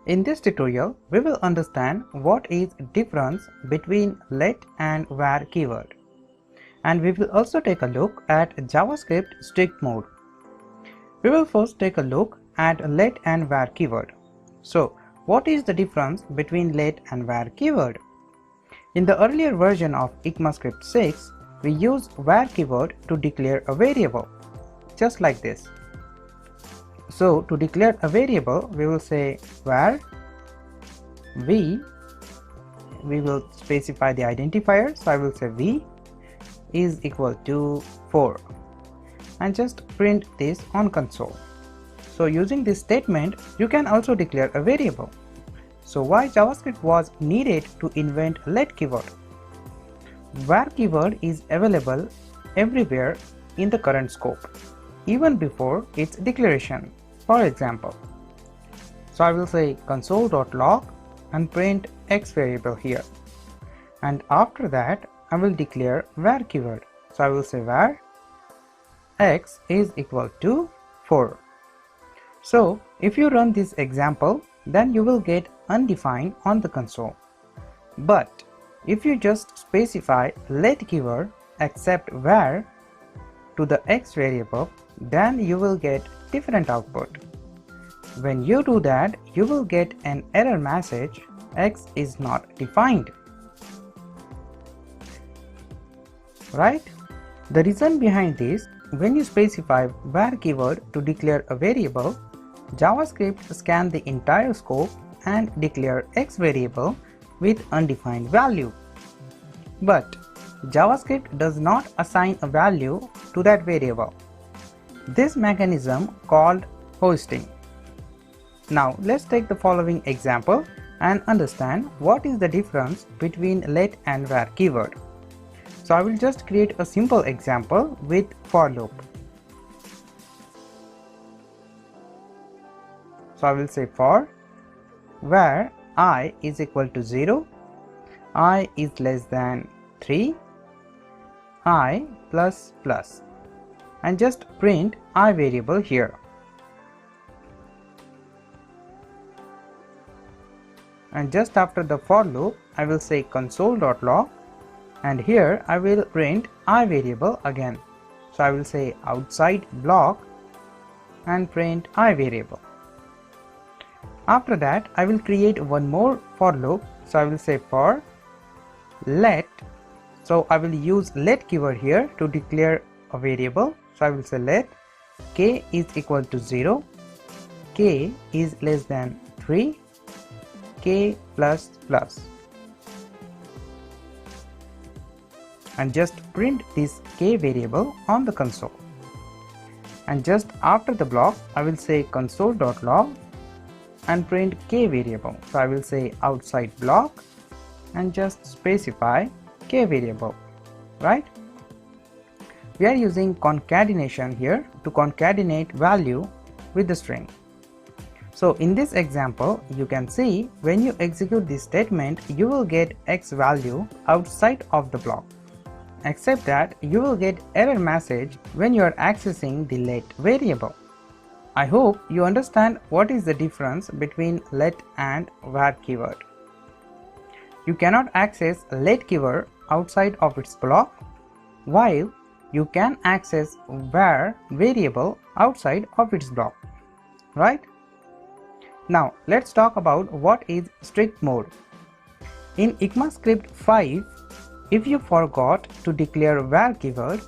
In this tutorial, we will understand what is difference between let and var keyword. And we will also take a look at JavaScript strict mode. We will first take a look at let and var keyword. So, what is the difference between let and var keyword? In the earlier version of ECMAScript 6, we use var keyword to declare a variable, just like this. So, to declare a variable, we will say var v, we will specify the identifier, so I will say v is equal to 4 and just print this on console. So using this statement, you can also declare a variable. So why JavaScript was needed to invent let keyword? Var keyword is available everywhere in the current scope, even before its declaration. For example, so I will say console.log and print x variable here, and after that I will declare var keyword. So I will say var x is equal to 4. So if you run this example, then you will get undefined on the console. But if you just specify let keyword except var to the x variable, then you will get different output. When you do that, you will get an error message, x is not defined. Right? The reason behind this, when you specify var keyword to declare a variable, JavaScript scans the entire scope and declare x variable with undefined value. But JavaScript does not assign a value to that variable. This mechanism called hosting. Now let's take the following example and understand what is the difference between let and var keyword. So I will just create a simple example with for loop. So I will say for var I is equal to 0, I is less than 3, I plus plus, and just print I variable here. And just after the for loop, I will say console.log, and here I will print I variable again. So I will say outside block and print I variable. After that, I will create one more for loop. So I will say for let, so I will use let keyword here to declare a variable. So I will say let k is equal to 0, k is less than 3, k plus plus, and just print this k variable on the console. And just after the block, I will say console.log and print k variable. So I will say outside block and just specify k variable, right? We are using concatenation here to concatenate value with the string. So in this example, you can see when you execute this statement, you will get x value outside of the block. Except that you will get error message when you are accessing the let variable. I hope you understand what is the difference between let and var keyword. You cannot access let keyword outside of its block, while you can access var variable outside of its block, right? Now let's talk about what is strict mode. In ECMAScript 5, if you forgot to declare var keyword,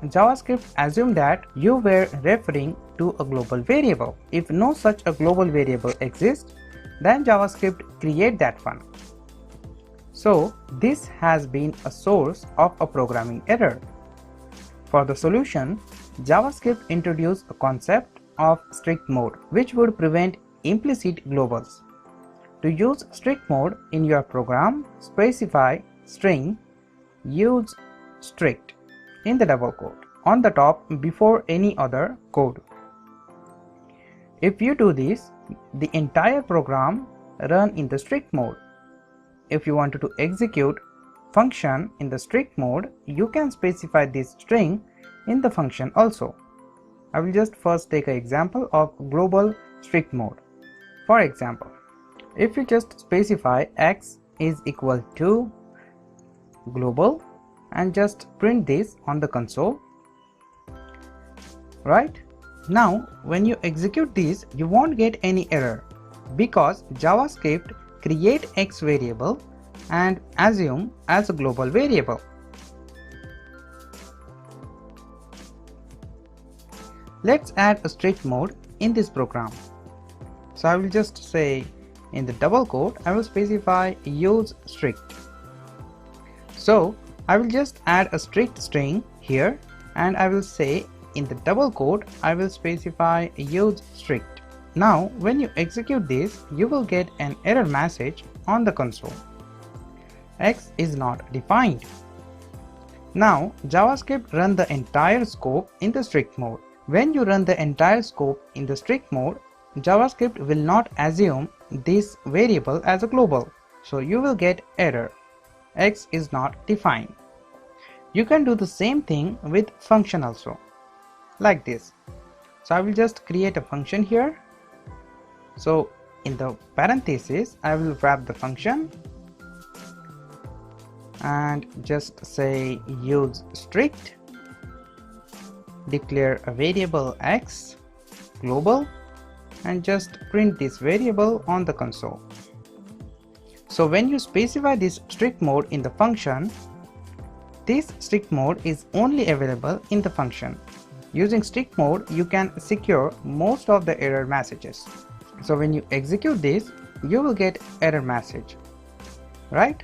JavaScript assumed that you were referring to a global variable. If no such a global variable exists, then JavaScript create that one. So this has been a source of a programming error. For the solution, JavaScript introduced a concept of strict mode, which would prevent implicit globals. To use strict mode in your program, specify string use strict in the double quote on the top before any other code. If you do this, the entire program run in the strict mode. If you wanted to execute function in the strict mode, you can specify this string in the function also. I will just first take an example of global strict mode. For example, If you just specify x is equal to global and just print this on the console, right? Now when you execute this, you won't get any error because JavaScript create x variable and assume as a global variable. Let's add a strict mode in this program. So I will just say in the double quote I will specify use strict. So I will just add a strict string here and I will say in the double quote I will specify use strict. Now when you execute this, you will get an error message on the console. X is not defined. Now JavaScript run the entire scope in the strict mode. When you run the entire scope in the strict mode, JavaScript will not assume this variable as a global. So you will get error. X is not defined. You can do the same thing with function also, like this. So I will just create a function here. So in the parenthesis, I will wrap the function and just say use strict, declare a variable x global and just print this variable on the console. So when you specify this strict mode in the function, this strict mode is only available in the function. Using strict mode, you can secure most of the error messages. So when you execute this, you will get error message, right?